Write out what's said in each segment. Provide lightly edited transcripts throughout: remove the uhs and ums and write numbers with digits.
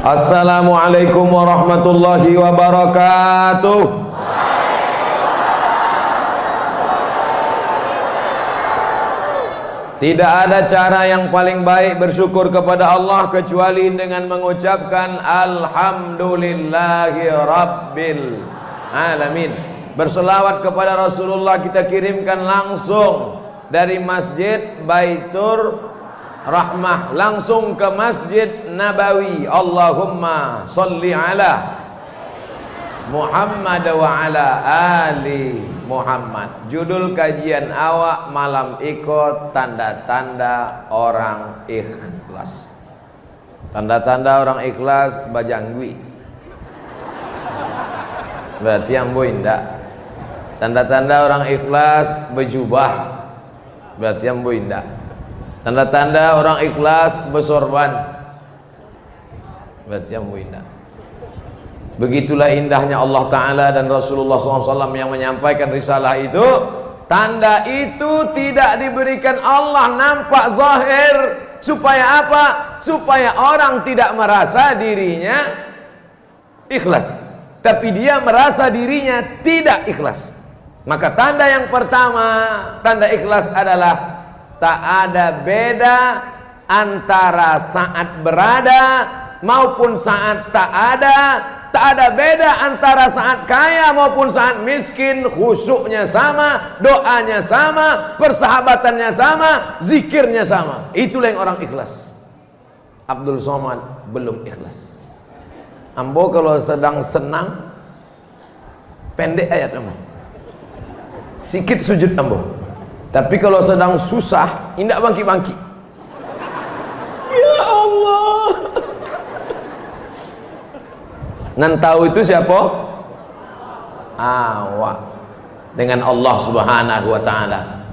Assalamualaikum warahmatullahi wabarakatuh. Tidak ada cara yang paling baik bersyukur kepada Allah kecuali dengan mengucapkan Alhamdulillahi Rabbil Alamin. Berselawat kepada Rasulullah kita kirimkan langsung dari Masjid Baitur Rahmah langsung ke Masjid Nabawi. Allahumma salli ala Muhammad wa ala ali Muhammad. Judul kajian awak malam ikut tanda-tanda orang ikhlas. Tanda-tanda orang ikhlas bajanggui. Berarti yang boinda. Tanda-tanda orang ikhlas berjubah. Berarti yang boinda. Tanda-tanda orang ikhlas bersorban. Berarti yang boinda. Begitulah indahnya Allah Ta'ala dan Rasulullah SAW yang menyampaikan risalah itu. Tanda itu tidak diberikan Allah nampak zahir. Supaya apa? Supaya orang tidak merasa dirinya ikhlas, tapi dia merasa dirinya tidak ikhlas. Maka tanda yang pertama, tanda ikhlas adalah tak ada beda antara saat berada maupun saat tak ada. Tak ada beda antara saat kaya maupun saat miskin. Khusyuknya sama, doanya sama, persahabatannya sama, zikirnya sama. Itulah yang orang ikhlas. Abdul Somad belum ikhlas. Ambo kalau sedang senang pendek ayat ambo, sikit sujud ambo. Tapi kalau sedang susah indak bangki-bangki. Ya Allah. Nan tahu itu siapa? Awak dengan Allah Subhanahu wa Ta'ala.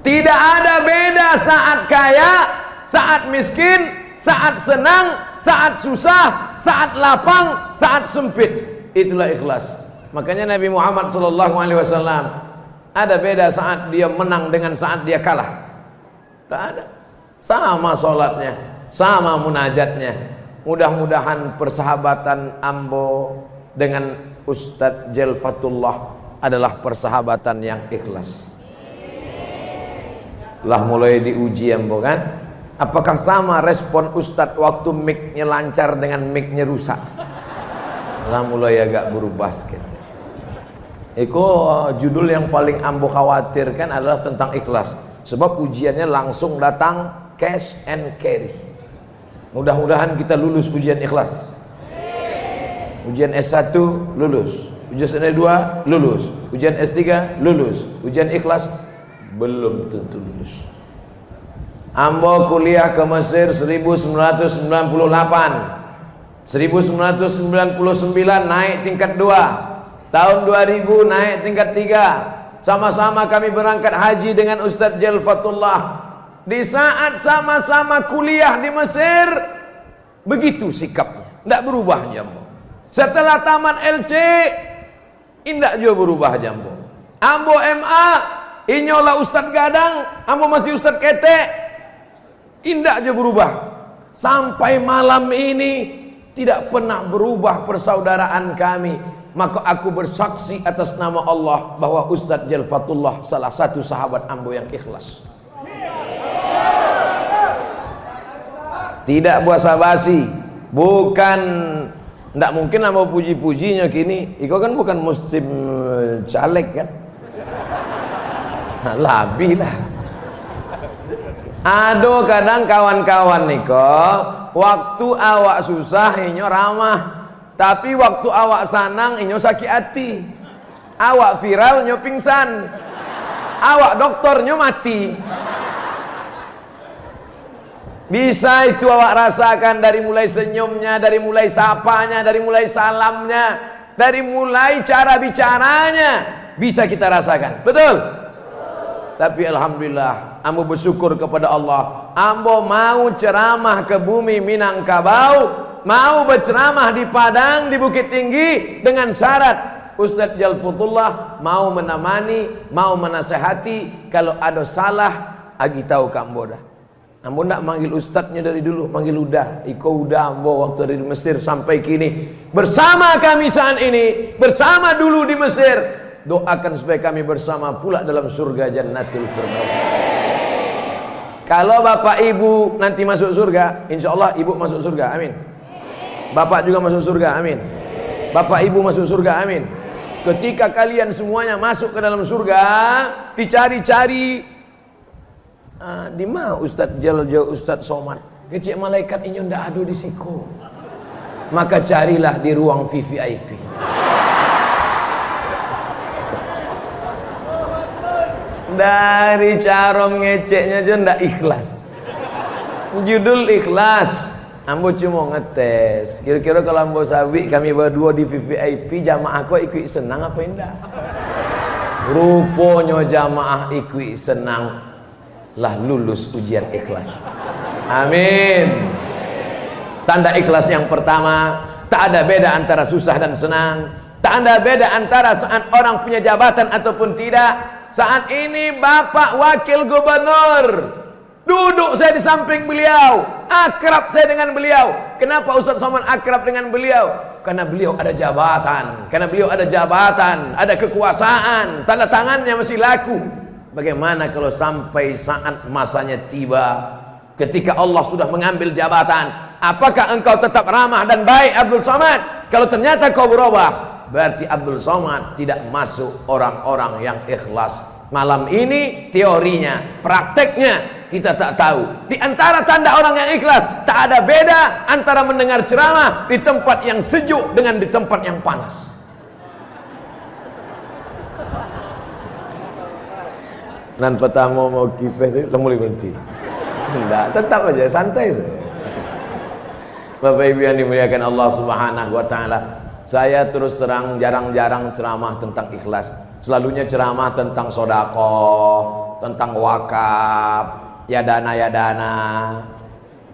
Tidak ada beda saat kaya, saat miskin, saat senang, saat susah, saat lapang, saat sempit. Itulah ikhlas. Makanya Nabi Muhammad SAW ada beda saat dia menang dengan saat dia kalah. Tak ada. Sama sholatnya, sama munajatnya. Mudah-mudahan persahabatan ambo dengan Ustadz Jelfatullah adalah persahabatan yang ikhlas. Lah mulai diuji ambo kan, apakah sama respon Ustadz waktu mic-nya lancar dengan mic-nya rusak? Lah mulai agak berubah sedikit. Judul yang paling ambo khawatirkan adalah tentang ikhlas. Sebab ujiannya langsung datang cash and carry. Mudah-mudahan kita lulus ujian ikhlas. Ujian S1 lulus, ujian S2 lulus, ujian S3 lulus, ujian ikhlas belum tentu lulus. Ambo kuliah ke Mesir 1998, 1999 naik tingkat 2, tahun 2000 naik tingkat 3. Sama-sama kami berangkat haji dengan Ustadz Jelfatullah. Di saat sama-sama kuliah di Mesir, begitu sikapnya, tidak berubah jambo. Setelah tamat LC, tidak juga berubah jambo. Ambo MA, inyolah Ustadz Gadang, ambo masih Ustadz Kete, tidak juga berubah. Sampai malam ini tidak pernah berubah persaudaraan kami. Maka aku bersaksi atas nama Allah bahwa Ustadz Jelfatullah salah satu sahabat ambo yang ikhlas. Tidak basa-basi, bukan, tidak mungkin nama puji-pujinya kini. Iko kan bukan muslim caleg kan? Nah, labih lah. Ado kadang kawan-kawan niko, waktu awak susah inyo ramah, tapi waktu awak sanang inyo sakit hati. Awak viral inyo pingsan, awak doktornya mati. Bisa itu awak rasakan dari mulai senyumnya, dari mulai sapanya, dari mulai salamnya, dari mulai cara bicaranya, bisa kita rasakan. Betul? Tapi alhamdulillah, ambo bersyukur kepada Allah. Ambo mau ceramah ke bumi Minangkabau, mau berceramah di Padang, di Bukit Tinggi dengan syarat Ustadz Jelfatullah mau menemani, mau menasehati. Kalau ada salah, agi tahu ke ambo dah. Ambo nak manggil ustadznya dari dulu, manggil udah. Iko udah ambo waktu dari Mesir sampai kini. Bersama kami saat ini, bersama dulu di Mesir. Doakan supaya kami bersama pula dalam surga Jannatul Firdaus. Kalau bapak ibu nanti masuk surga, insya Allah ibu masuk surga, amin. Bapak juga masuk surga, amin. Bapak ibu masuk surga, amin. Ketika kalian semuanya masuk ke dalam surga, dicari-cari, di mana Ustadz Jaljo, Ustadz Somad? Kecik malaikat ini ndak ada di siku. Maka carilah di ruang VVIP. Dari cara ngeceknya aja ndak ikhlas. Judul ikhlas. Ambo cuma ngetes. Kira-kira kalau ambo sawi kami berdua di VVIP, jamaah kau ikut senang apa enggak? Rupanya jamaah ikut senang. Lah lulus ujian ikhlas. Amin. Tanda ikhlas yang pertama, tak ada beda antara susah dan senang. Tak ada beda antara saat orang punya jabatan ataupun tidak. Saat ini Bapak Wakil Gubernur, duduk saya di samping beliau, akrab saya dengan beliau. Kenapa Ustaz Somad akrab dengan beliau? Karena beliau ada jabatan. Karena beliau ada jabatan, ada kekuasaan, tanda tangannya masih laku. Bagaimana kalau sampai saat masanya tiba, ketika Allah sudah mengambil jabatan, apakah engkau tetap ramah dan baik Abdul Somad? Kalau ternyata kau berubah, berarti Abdul Somad tidak masuk orang-orang yang ikhlas. Malam ini teorinya, prakteknya kita tak tahu. Di antara tanda orang yang ikhlas, tak ada beda antara mendengar ceramah di tempat yang sejuk dengan di tempat yang panas. Nan pertama mau kisah itu mulai berhenti. Enggak, tetap aja santai saja. Bapak Ibu yang dimuliakan Allah Subhanahu wa taala, saya terus terang jarang-jarang ceramah tentang ikhlas. Selalunya ceramah tentang sedekah, tentang wakaf, ya dana.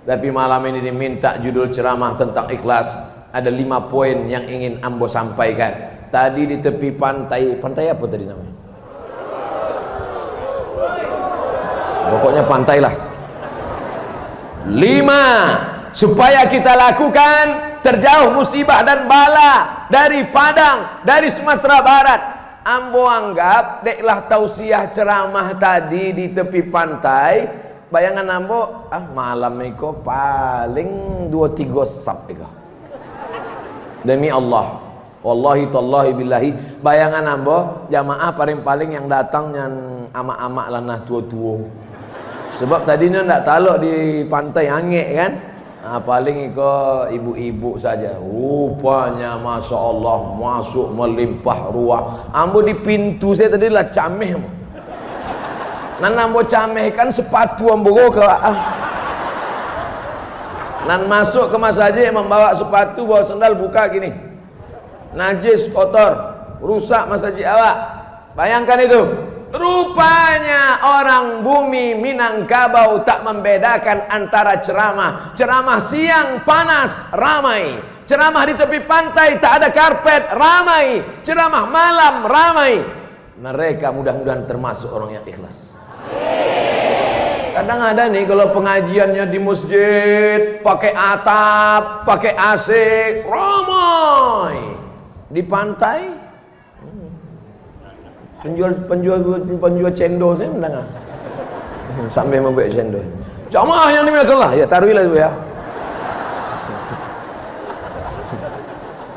Tapi malam ini diminta judul ceramah tentang ikhlas. Ada 5 poin yang ingin ambo sampaikan. Tadi di tepi pantai apa tadi namanya? Pokoknya pantai lah. 5 supaya kita lakukan terjauh musibah dan bala dari Padang, dari Sumatera Barat. Ambo anggap deklah tausiah ceramah tadi di tepi pantai. Bayangan ambo, malam iko paling 2-3 sap iko. Demi Allah, wallahi tallahi billahi, bayangan ambo jamaah paling-paling yang datang yang amak-amak lanah tua-tua. Sebab tadinya ndak talok di pantai angek kan. Paling iko ibu-ibu saja. Rupanya Masya Allah masuk melimpah ruah. Ambo di pintu saya tadi lah cameh. Nan ambo cameh kan sepatu ambo ke Nan masuk ke Mas Haji membawa sepatu, bawa sendal, buka gini. Najis, kotor, rusak Mas Haji awak. Bayangkan itu. Rupanya orang bumi Minangkabau tak membedakan antara ceramah. Ceramah siang panas, ramai. Ceramah di tepi pantai tak ada karpet, ramai. Ceramah malam, ramai. Mereka mudah-mudahan termasuk orang yang ikhlas. Kadang ada nih kalau pengajiannya di masjid pakai atap, pakai AC, ramai. Di pantai penjual cendol saya mendengar sampai membuat cendol. Jamaah yang dimuliakan Allah, ya taruhilah itu ya.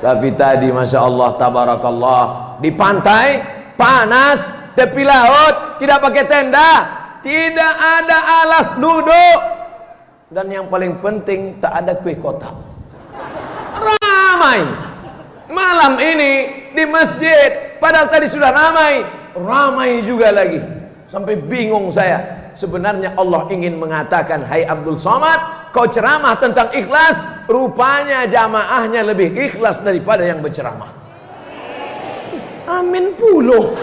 Tapi tadi Masya Allah tabarakallah, di pantai panas, tepi laut, tidak pakai tenda, tidak ada alas duduk, dan yang paling penting tak ada kue kotak. Ramai malam ini di masjid, padahal tadi sudah ramai juga lagi. Sampai bingung saya. Sebenarnya Allah ingin mengatakan, hai Abdul Somad, kau ceramah tentang ikhlas, rupanya jamaahnya lebih ikhlas daripada yang berceramah. Amin puluh.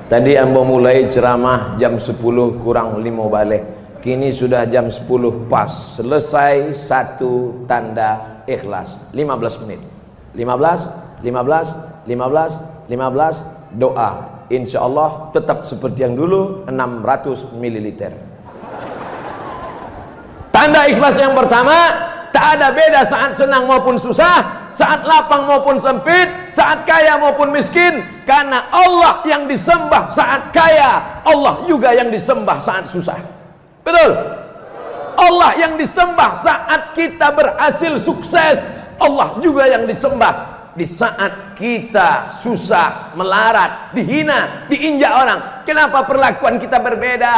Tadi ambo mulai ceramah jam 10 kurang 5 balik. Kini sudah jam 10 pas. Selesai satu tanda ikhlas. 15 menit. 15, 15, 15, 15. Doa. Insya Allah tetap seperti yang dulu, 600 ml. Tanda ikhlas yang pertama, tak ada beda saat senang maupun susah, saat lapang maupun sempit, saat kaya maupun miskin, karena Allah yang disembah saat kaya, Allah juga yang disembah saat susah. Betul? Allah yang disembah saat kita berhasil sukses, Allah juga yang disembah di saat kita susah, melarat, dihina, diinjak orang. Kenapa perlakuan kita berbeda?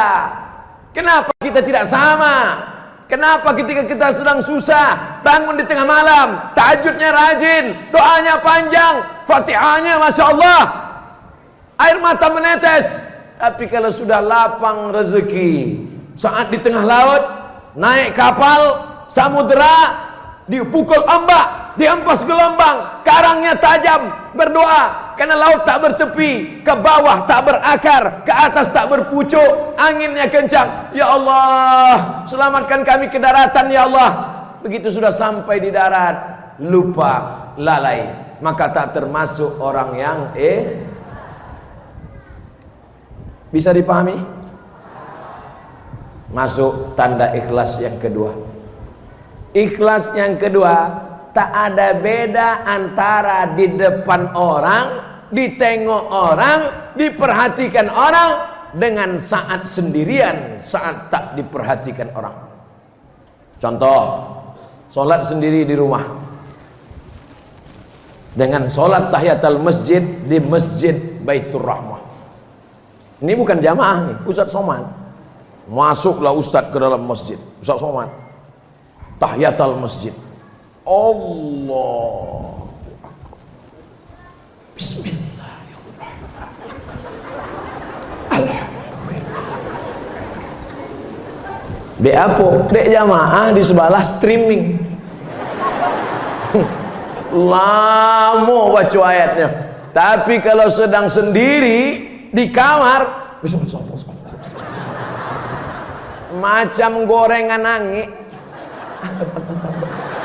Kenapa kita tidak sama? Kenapa ketika kita sedang susah, bangun di tengah malam, tahajudnya rajin, doanya panjang, Fatihahnya Masya Allah, air mata menetes. Tapi kalau sudah lapang rezeki, saat di tengah laut, naik kapal, samudera, dipukul ombak, dihempas gelombang, karangnya tajam, berdoa karena laut tak bertepi, ke bawah tak berakar, ke atas tak berpucuk, anginnya kencang. Ya Allah, selamatkan kami ke daratan ya Allah. Begitu sudah sampai di darat, lupa, lalai, maka tak termasuk orang yang bisa dipahami? Masuk tanda ikhlas yang kedua. Ikhlas yang kedua, tak ada beda antara di depan orang, ditengok orang, diperhatikan orang, dengan saat sendirian, saat tak diperhatikan orang. Contoh, sholat sendiri di rumah dengan sholat tahiyatul masjid di Masjid Baitur Rahmah. Ini bukan jamaah nih, Ustaz Somad. Masuklah Ustaz ke dalam masjid, Ustaz Somad, tahiyatul masjid, Allah, Bismillahirrahmanirrahim, Alhamdulillah. Dek apa? Dek jamaah di sebelah streaming. Lama baca ayatnya. Tapi kalau sedang sendiri di kamar, macam gorengan angin.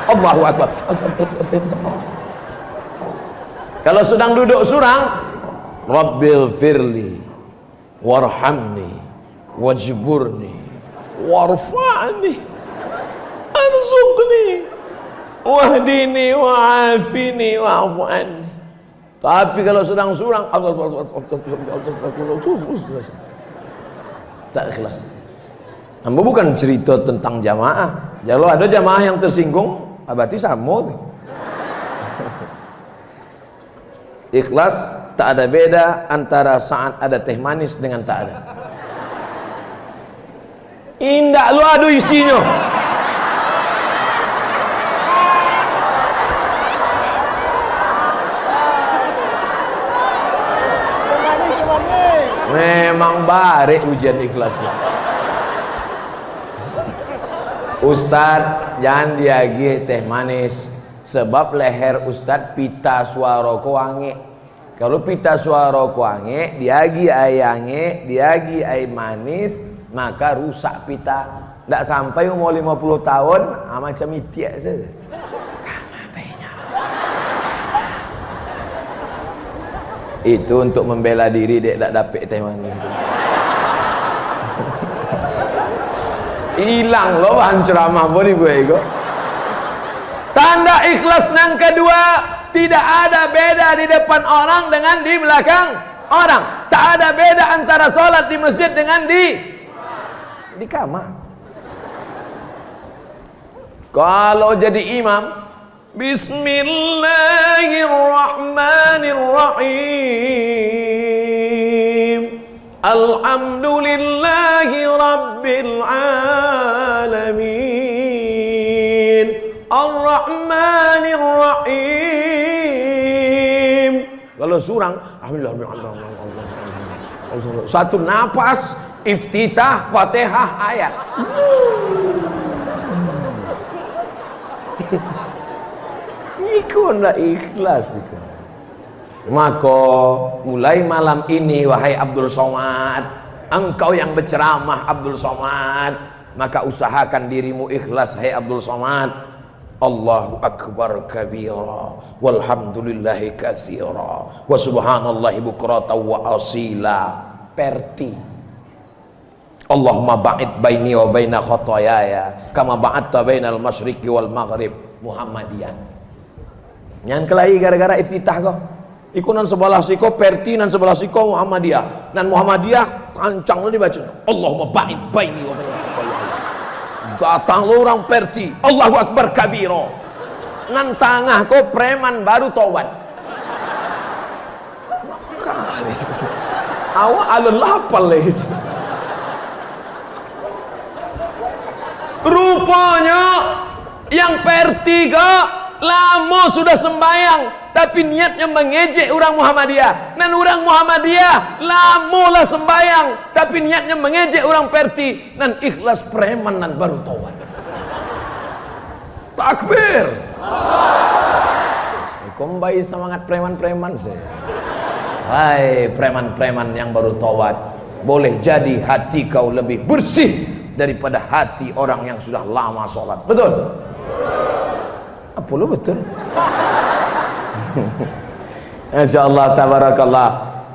Allahu Akbar. Kalau sedang duduk surang, Rabbil firli warhamni wajburni warfa'ni arzuqni wahdini wa'afini wa'afu anni. Tapi kalau sedang surang, tak ikhlas. Ambo bukan cerita tentang jamaah. Kalau ada jamaah yang tersinggung, berarti sama tuh. Ikhlas tak ada beda antara saat ada teh manis dengan tak ada. Indah lu adu isinya. Memang barik ujian ikhlasnya. Ustadz jangan diagih teh manis, sebab leher Ustadz pita suara wangi. Kalau pita suara wangi, diagi ayange, diagi air manis, maka rusak pita. Tidak sampai umur 50 tahun, macam itiak saja. Itu untuk membela diri dia tak dapat teh manis. Hilang loh bahan ceramah boleh gue ego. Tanda ikhlas yang kedua, tidak ada beda di depan orang dengan di belakang orang. Tak ada beda antara sholat di masjid dengan di kamar. Kalau jadi imam, Bismillahirrahmanirrahim, Alhamdulillahi Rabbil Alamin, Ar-Rahmanirrahim. Kalau surang, Alhamdulillah, satu napas, iftitah, fatihah, ayat. Iku ndak ikhlas iku. Maka mulai malam ini wahai Abdul Somad, engkau yang berceramah Abdul Somad, Maka usahakan dirimu ikhlas, hai Abdul Somad. Allahu akbar kabira walhamdulillahi katsira wa subhanallahi bukratan wa asila. Perti. Allahumma ba'id baini wa baina khotoyaya kama ba'adta bainal masyriqi wal maghrib. Muhammadiyah. Nyan kelahi gara-gara iftitah kau. Iku nan sebelah siko Perti, nan sebelah siko Muhammadiyah. Nan Muhammadiyah kancang lo dibaca. Allahumma ba'id baini wa baina khotoyaya. Datang lo orang Perti, Allahu akbar kabiro. Nan tangah kau preman baru tobat. Makanya awak alun lapal lagi. Rupanya yang Perti kok lama sudah sembahyang tapi niatnya mengejek orang Muhammadiyah. Dan orang Muhammadiyah lama lah sembahyang tapi niatnya mengejek orang Perti. Dan ikhlas preman dan baru tawar. Takbir. Kombai semangat preman-preman saya. Hai preman-preman yang baru tawar, boleh jadi hati kau lebih bersih daripada hati orang yang sudah lama sholat. Betul? Apa lu betul? Insyaallah tabarakallah.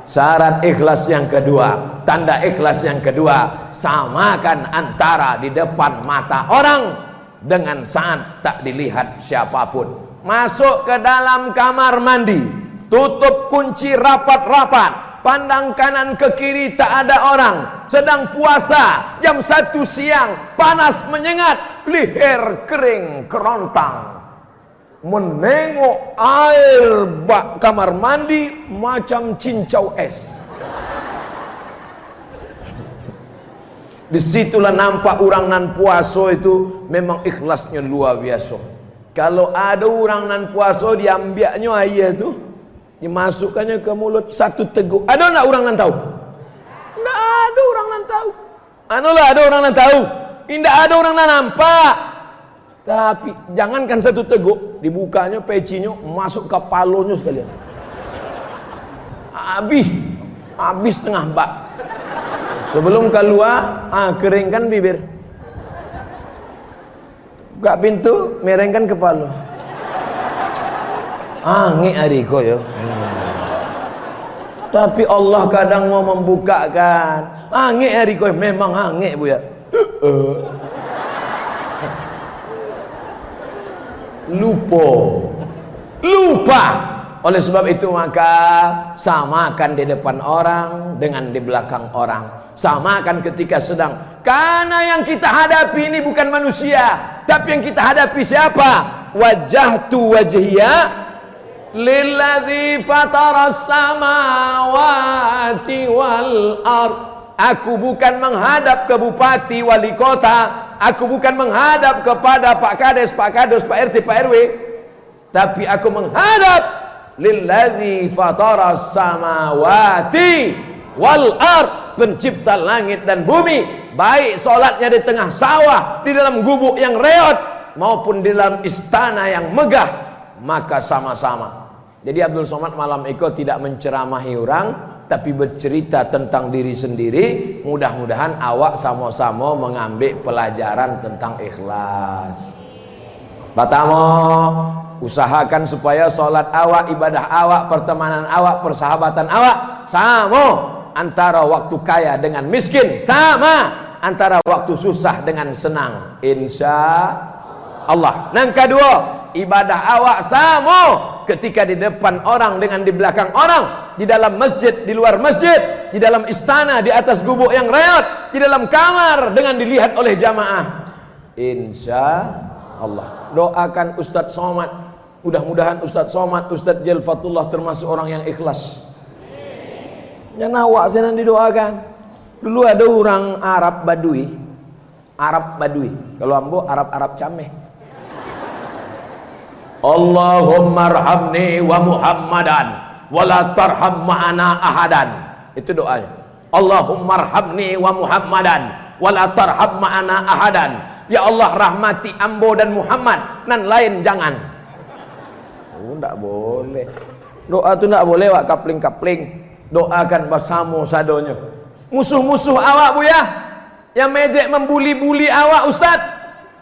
Syarat ikhlas yang kedua, tanda ikhlas yang kedua, samakan antara di depan mata orang dengan saat tak dilihat siapapun. Masuk ke dalam kamar mandi, tutup kunci rapat-rapat, pandang kanan ke kiri tak ada orang, sedang puasa jam 1 siang, panas menyengat, leher kering kerontang, menengok air bak kamar mandi macam cincau es. Disitulah nampak orang nan puasa itu memang ikhlasnya luar biasa. Kalau ada orang nan puasa diambiaknya air tu, dimasukkannya ke mulut satu teguk. Ada enggak orang nan tahu? Enggak ada orang nan tahu. Anulah ada orang nan tahu. Tidak ada orang nan nampak. Tapi jangankan satu teguk, dibukanya pecinya masuk ke palonya sekalian. Habis tengah bak. Sebelum keluar, keringkan bibir. Buka pintu, merengkan kepala. Angin adiko yo. Tapi Allah kadang mau membukakan. Angin adiko memang angin bu ya. Lupa. Oleh sebab itu maka samakan di depan orang dengan di belakang orang. Samakan ketika sedang. Karena yang kita hadapi ini bukan manusia, tapi yang kita hadapi siapa? Wajjahtu wajhiya lilladzi fataras samawati wal ard. Aku bukan menghadap ke bupati, wali kota. Aku bukan menghadap kepada Pak Kades, Pak Kadus, Pak RT, Pak RW. Tapi aku menghadap lilladzi fataras samawati wal ard, pencipta langit dan bumi. Baik solatnya di tengah sawah, di dalam gubuk yang reot, maupun di dalam istana yang megah, maka sama-sama. Jadi Abdul Somad malam itu tidak menceramahi orang, tapi bercerita tentang diri sendiri. Mudah-mudahan awak sama-sama mengambil pelajaran tentang ikhlas. Pertama, usahakan supaya solat awak, ibadah awak, pertemanan awak, persahabatan awak sama. Antara waktu kaya dengan miskin sama. Antara waktu susah dengan senang, insya Allah. Yang kedua, ibadah awak sama ketika di depan orang dengan di belakang orang, di dalam masjid, di luar masjid, di dalam istana, di atas gubuk yang reot, di dalam kamar dengan dilihat oleh jamaah, insya Allah. Doakan Ustadz Somad, mudah-mudahan Ustadz Somad, Ustadz Jalfatullah termasuk orang yang ikhlas. Yang awak senang didoakan. Dulu ada orang Arab Badui. Kalau ambo Arab cameh. Allahumma arhamni wa Muhammadan wa la tarham ma'ana ahadan. Itu doanya. Allahumma arhamni wa Muhammadan wa la tarham ma'ana ahadan. Ya Allah rahmati ambo dan Muhammad, nan lain jangan. Oh, enggak boleh. Doa itu enggak boleh wak kapling-kapling. Doakan bersama sadonya. Musuh-musuh awak bu ya, yang mejek membuli-buli awak Ustaz.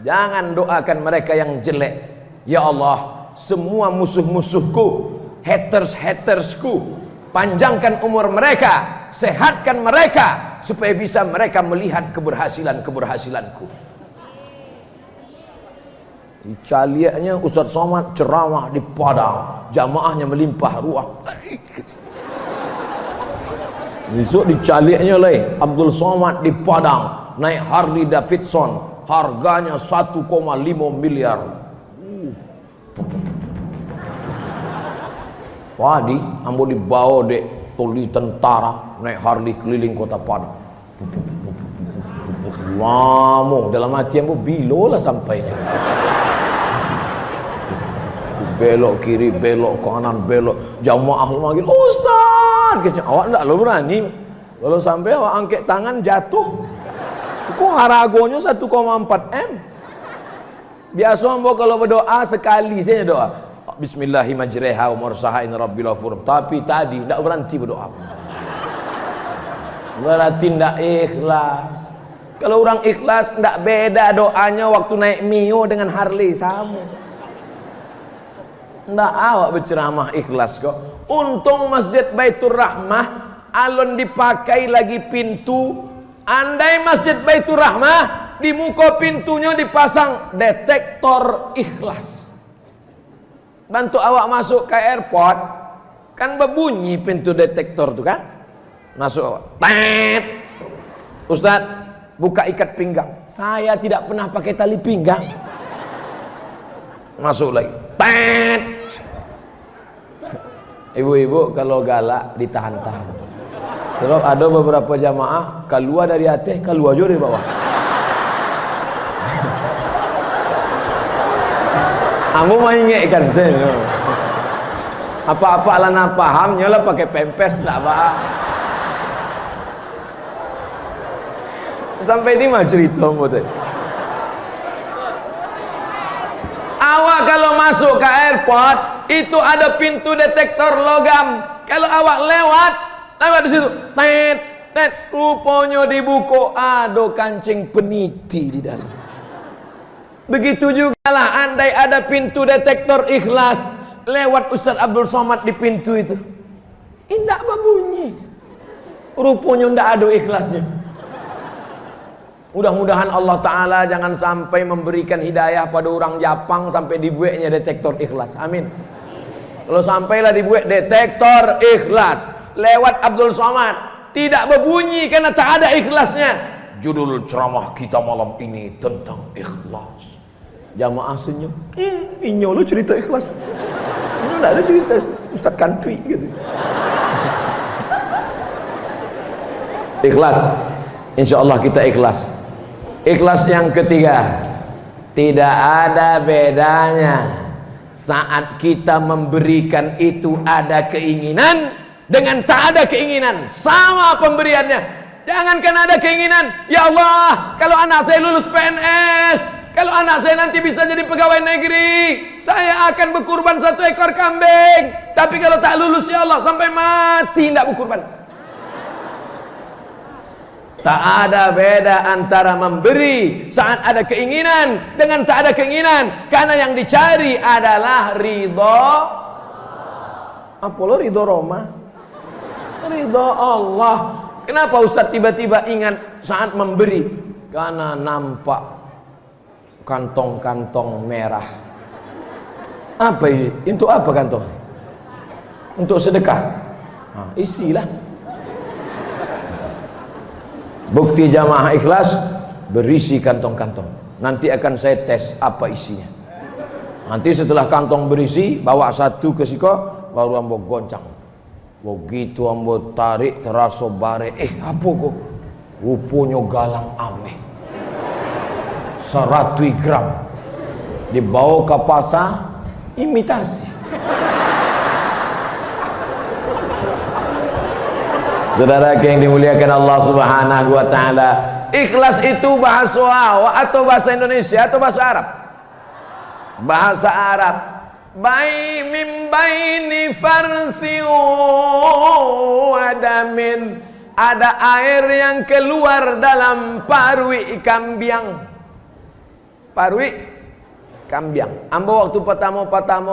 Jangan doakan mereka yang jelek. Ya Allah, semua musuh-musuhku, haters-hatersku, panjangkan umur mereka, sehatkan mereka, supaya bisa mereka melihat keberhasilanku. Caliaknya Ustaz Somad ceramah di Padang, jamaahnya melimpah ruah. Besok dicaliaknya leh Abdul Somad di Padang naik Harley Davidson, harganya 1,5 miliar. Wadi ambo dibawa dek toli tentara naik Harley keliling kota Padang. Lama dalam hati ambo bilo lah sampainya. Belok kiri, belok kanan, belok. Jamaah manggil Ustaz. Awak enggak lo berani. Kalau sampai awak angkat tangan jatuh. Kok haragonya 1,4 M. Biasa ambo kalau berdoa sekali saja doa. Bismillahirrahmanirrahim wa mursaha in rabbil ghafur. Tapi tadi enggak berhenti berdoa. Berarti enggak ikhlas. Kalau orang ikhlas enggak beda doanya waktu naik Mio dengan Harley sama. Nggak awak berceramah ikhlas kok. Untung Masjid Baitur Rahmah alon dipakai lagi pintu. Andai Masjid Baitur Rahmah di muka pintunya dipasang detektor ikhlas. Bantu awak masuk ke airport kan berbunyi pintu detektor tuh kan. Masuk tet. Ustaz buka ikat pinggang. Saya tidak pernah pakai tali pinggang. Masuk lagi tet. Ibu-ibu kalau galak ditahan-tahan. Sebab ada beberapa jamaah keluar dari atas, keluar juga dari bawah. Ambo mengingatkan saya. Apa-apa lah nak paham, nyolah pakai pempes tak apa. Sampai ini mah cerita ambo tadi. Awak kalau masuk ke airport itu ada pintu detektor logam. Kalau awak lewat di situ, tet, rupanya di buku ada kancing peniti di dalam. Begitu juga lah andai ada pintu detektor ikhlas, lewat Ustaz Abdul Somad di pintu itu, indah berbunyi. Rupanya tidak ada ikhlasnya. Mudah-mudahan Allah Ta'ala jangan sampai memberikan hidayah pada orang Japang sampai dibuatnya detektor ikhlas. Amin. Kalau sampailah dibuat detektor ikhlas lewat Abdul Somad, tidak berbunyi karena tak ada ikhlasnya. Judul ceramah kita malam ini tentang ikhlas. Jamaah senyum. Inyo lu cerita ikhlas. Ini enggak ada cerita Ustaz Kantui gitu. Ikhlas. Insyaallah kita ikhlas. Ikhlas yang ketiga, tidak ada bedanya saat kita memberikan itu ada keinginan dengan tak ada keinginan, sama pemberiannya. Jangankan ada keinginan, ya Allah, kalau anak saya lulus PNS, kalau anak saya nanti bisa jadi pegawai negeri, saya akan berkurban 1 ekor kambing. Tapi kalau tak lulus, ya Allah, sampai mati tidak berkurban. Tak ada beda antara memberi saat ada keinginan dengan tak ada keinginan. Karena yang dicari adalah ridho. Apa lo ridho Roma? Ridho Allah. Kenapa Ustaz tiba-tiba ingat saat memberi? Karena nampak kantong-kantong merah. Apa ini? Untuk apa kantong? Untuk sedekah. Nah, isilah. Bukti jamaah ikhlas berisi kantong-kantong. Nanti akan saya tes apa isinya. Nanti setelah kantong berisi, bawa satu ke siko, baru ambo goncang. Begitu ambo tarik terasa bare. Apa kok? Rupanya galang ame 100 gram. Dibawa ke pasar, imitasi. Saudara yang dimuliakan Allah Subhanahu wa taala, ikhlas itu bahasa Arab atau bahasa Indonesia atau bahasa Arab? Bahasa Arab. Min baini farsi wa damin ada air yang keluar dalam parui kambiang. Parui kambiang. Ambo waktu pertama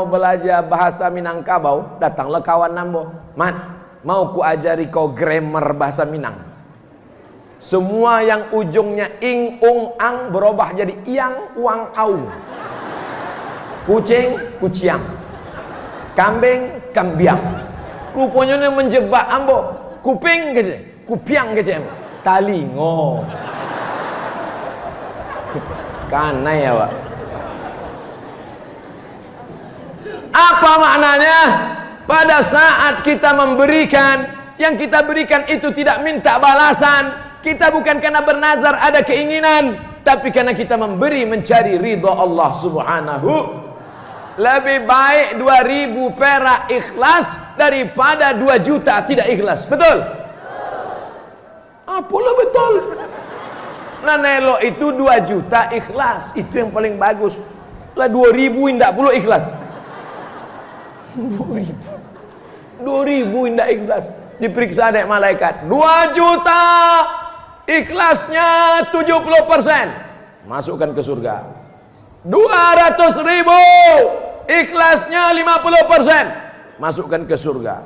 belajar bahasa Minangkabau, datanglah kawan ambo. Mat, mau ku ajari kau grammar bahasa Minang. Semua yang ujungnya ing, ung, ang berubah jadi iang, uang, aung. Kucing, kuciang. Kambing, kambiang. Rupanya ini menjebak ambo. Kuping kece, kupiang kece. Talingo. Kanai ya Pak. Apa maknanya? Pada saat kita memberikan, yang kita berikan itu tidak minta balasan. Kita bukan karena bernazar ada keinginan, tapi karena kita memberi mencari ridha Allah Subhanahu. Lebih baik 2.000 perak ikhlas daripada 2 juta tidak ikhlas. Betul? Apalah betul. Nah nelo itu 2 juta ikhlas, itu yang paling bagus. Lah 2.000 indak puluh ikhlas. 2.000 indak ikhlas. Diperiksa dek malaikat. 2 juta ikhlasnya 70%. Masukkan ke surga. 200.000 ikhlasnya 50%. Masukkan ke surga.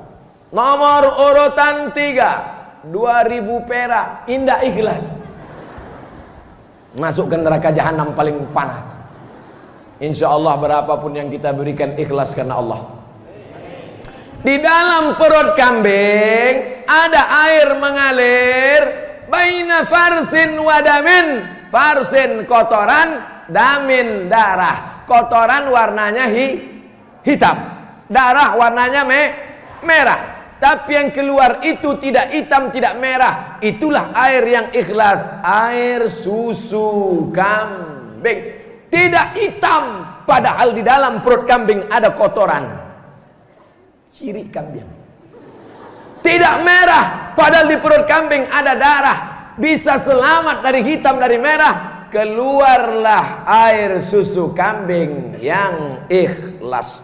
Nomor urutan 3, 2.000 perak indak ikhlas. Masukkan neraka jahanam paling panas. Insya Allah berapapun yang kita berikan ikhlas karena Allah. Di dalam perut kambing ada air mengalir. Baina farsin wadamin. Farsin kotoran, damin darah. Kotoran warnanya hitam, darah warnanya merah. Tapi yang keluar itu tidak hitam, tidak merah. Itulah air yang ikhlas. Air susu kambing. Tidak hitam, padahal di dalam perut kambing ada kotoran. Ciri kambing. Tidak merah, padahal di perut kambing ada darah. Bisa selamat dari hitam, dari merah. Keluarlah air susu kambing yang ikhlas,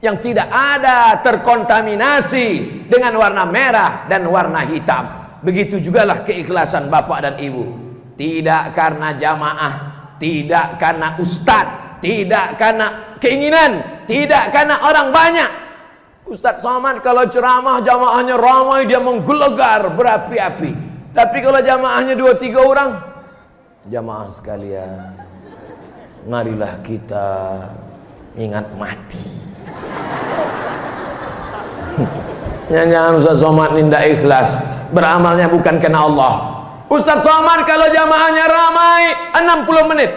yang tidak ada terkontaminasi dengan warna merah dan warna hitam. Begitu jugalah keikhlasan bapak dan ibu. Tidak karena jamaah, tidak karena ustadz, tidak karena keinginan, tidak karena orang banyak. Ustadz Somad kalau ceramah jamaahnya ramai, dia menggelegar berapi-api. Tapi kalau jamaahnya 2-3 orang, jamaah sekalian, marilah kita ingat mati. Jangan Ustaz Somad nindak ikhlas, beramalnya bukan karena Allah. Ustaz Somad kalau jamaahnya ramai 60 menit,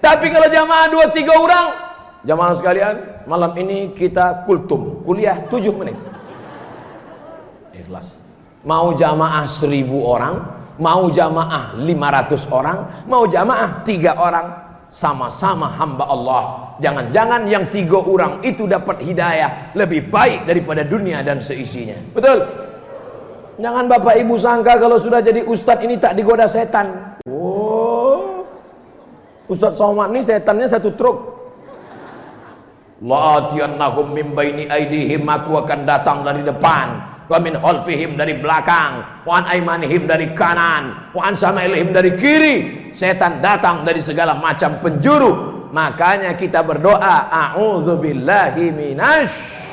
tapi kalau jamaah 2-3 orang, jamaah sekalian, malam ini kita kultum, kuliah 7 menit. Ikhlas. Mau jamaah 1000 orang, mau jamaah 500 orang, mau jamaah 3 orang, sama-sama hamba Allah. Jangan-jangan yang 3 orang itu dapat hidayah lebih baik daripada dunia dan seisinya. Betul? Jangan bapak ibu sangka kalau sudah jadi ustadz ini tak digoda setan. Oh, Ustadz Somad ini setannya 1 truk. La'atiyannahum min baini aidihim, aku akan datang dari depan, wa min khalfihim dari belakang, wa an aimanihim dari kanan, wa an samailihim dari kiri. Setan datang dari segala macam penjuru. Makanya kita berdoa, a'udzubillahi minasy,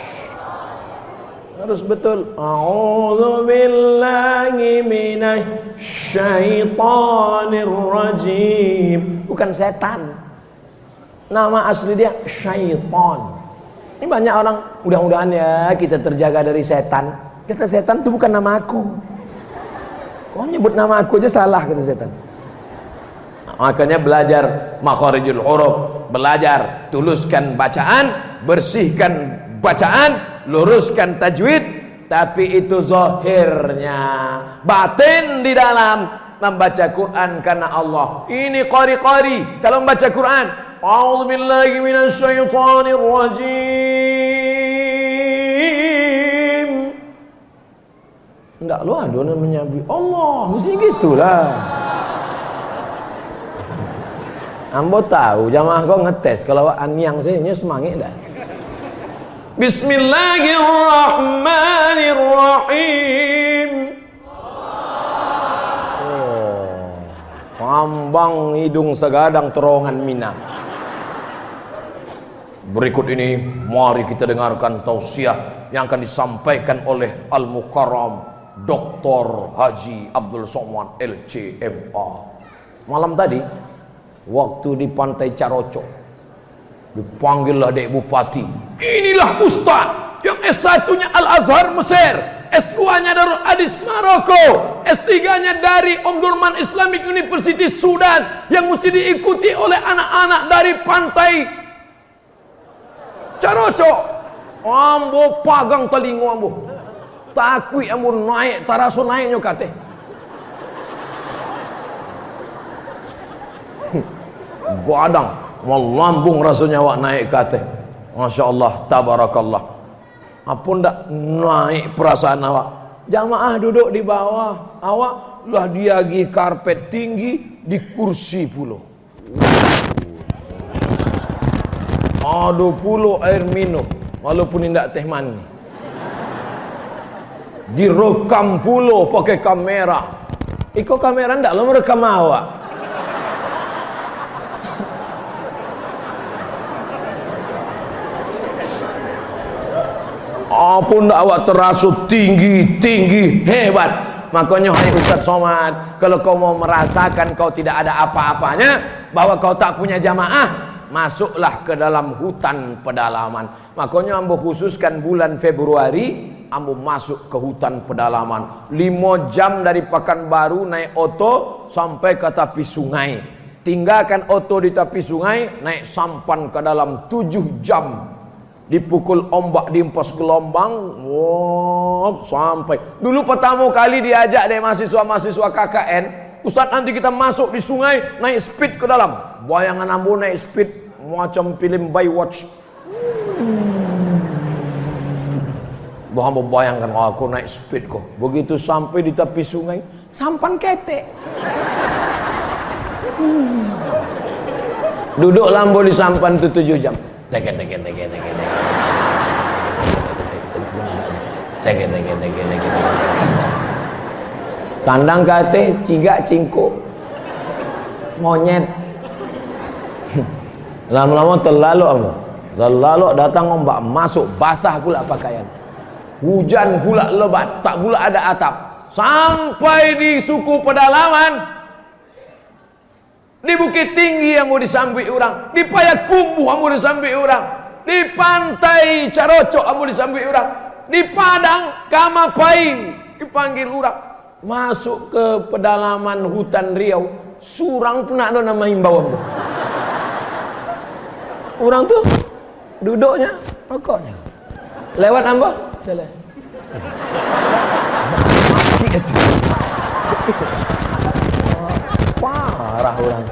harus betul, a'udzubillahi minasyaitonir rajim. Bukan setan, nama asli dia syaitan. Ini banyak orang, mudah-mudahan ya kita terjaga dari setan. Kata setan itu bukan nama aku. Kau nyebut nama aku aja salah, kata setan. Makanya belajar makharijul huruf, belajar tuluskan bacaan, bersihkan bacaan, luruskan tajwid. Tapi itu zahirnya, batin di dalam membaca Quran karena Allah. Ini qari-qari kalau membaca Quran, a'udzubillahi minasyaitonir rajim. Enggak lu ada namanya Allah, mesti gitulah. Ambo tahu jamaah kau ngetes kalau anyang saya semangat dah. Bismillahirrahmanirrahim. Lambang hidung segadang terowongan Mina. Berikut ini mari kita dengarkan tausiah yang akan disampaikan oleh Al-Mukarram Dr. Haji Abdul Somad LCMA. Malam tadi waktu di Pantai Carocok dipanggillah Dek Bupati. Inilah Ustaz yang S1-nya Al-Azhar Mesir, S2-nya Darul Hadis Maroko, S3-nya dari Omdurman Islamic University Sudan, yang mesti diikuti oleh anak-anak dari Pantai Carocok. Ambo pagang telingo ambo. Takui ambo naik, taraso naiknya kate. Gadang, melambung rasanya awak naik kate. Masya Allah, tabarakallah. Apa ndak naik perasaan awak? Jamaah duduk di bawah, awak lah diagi karpet tinggi di kursi pulau. Aduh pulau air minum, walaupun tidak teh mani. Direkam pulau pakai kamera. Iko kamera ndak lo merekam awak. Apa ndak awak terasut tinggi hebat. Makanya hai Ustaz Somad, kalau kau mau merasakan kau tidak ada apa-apanya, bahwa kau tak punya jamaah, masuklah ke dalam hutan pedalaman. Makanya ambo khususkan bulan Februari ambo masuk ke hutan pedalaman 5 jam dari Pekanbaru naik oto sampai ke tepi sungai, tinggalkan oto di tepi sungai, naik sampan ke dalam 7 jam, dipukul ombak, diempas gelombang, sampai dulu pertama kali diajak dari mahasiswa-mahasiswa KKN, Ustaz nanti kita masuk di sungai naik speed ke dalam. Bayangan ambo naik speed macam film Baywatch. Ambo bayangkan aku naik speed kok. Begitu sampai di tepi sungai, sampan ketek. Duduk lambo di sampan itu 7 jam. Teken. Kandang kate, cigak cingko, monyet. Lama-lama terlalu datang ombak, masuk basah pula pakaian. Hujan pula lebat, tak pula ada atap. Sampai di suku pedalaman, di Bukit Tinggi yang mau disambi orang, di Payakumbuh yang mau disambi orang, di Pantai Carocok yang mau disambi orang, di Padang Kamapain dipanggil orang. Masuk ke pedalaman hutan Riau, surang pun ada nama himbauan. Orang tuh duduknya, rokoknya. Lewat ambo, jalan. Parah orang.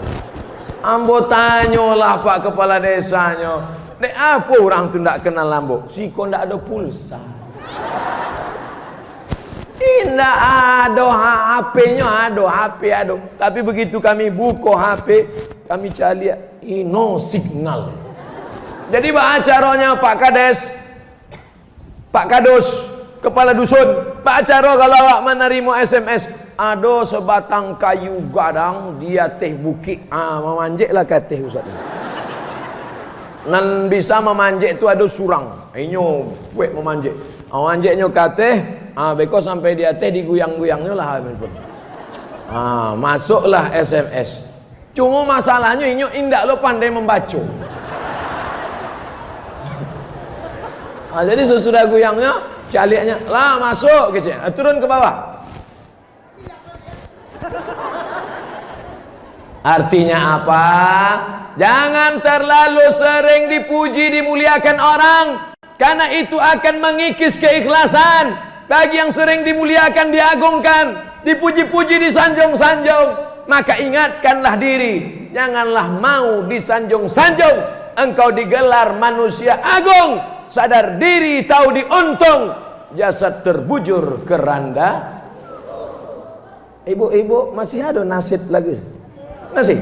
Ambo tanyalah Pak Kepala Desanya, dek apa orang tuh ndak kenal ambo? Siko ndak ada pulsa. Tidak ada HP-nya, HP ada. Tapi begitu kami buka HP, kami cari no signal. Jadi acaranya Pak Kades, Pak Kadus, Kepala Dusun, Pak Acaro kalau awak menerima SMS, ada sebatang kayu gadang, dia teh bukit, memanjeklah ke teh Ustaz. Nan bisa memanjek itu ada surang, inyo kuek memanjek. Memanjeknya ke teh, beko sampai dia teh diguyang-guyangnya lah handphone. Masuklah SMS. Cuma masalahnya inyo indak lo pandai membaca. Jadi sesudah guyangnya, caliknya lah masuk kecil, turun ke bawah. Artinya apa? Jangan terlalu sering dipuji, dimuliakan orang, karena itu akan mengikis keikhlasan. Bagi yang sering dimuliakan, diagungkan, dipuji-puji, disanjung-sanjung, maka ingatkanlah diri, janganlah mau disanjung-sanjung. Engkau digelar manusia agung, sadar diri, tahu diuntung, jasad terbujur keranda. Ibu-ibu masih ada nasid lagi? Masih?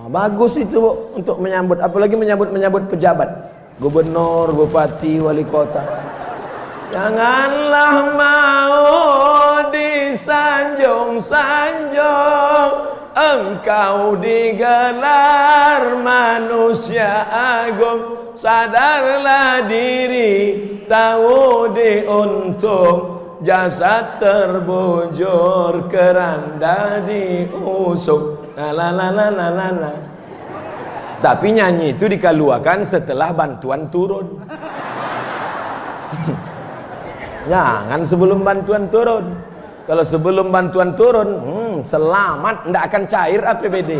Bagus itu Bu, untuk menyambut, apalagi menyambut pejabat, gubernur, bupati, wali kota. Janganlah mau disanjung-sanjung, engkau digelar manusia agung. Sadarlah diri, tahu diuntung, jasad terbujur, keranda diusung. La la la la la la la. Tapi nyanyi itu dikeluarkan setelah bantuan turun. Jangan sebelum bantuan turun. Kalau sebelum bantuan turun, selamat, tidak akan cair APBD.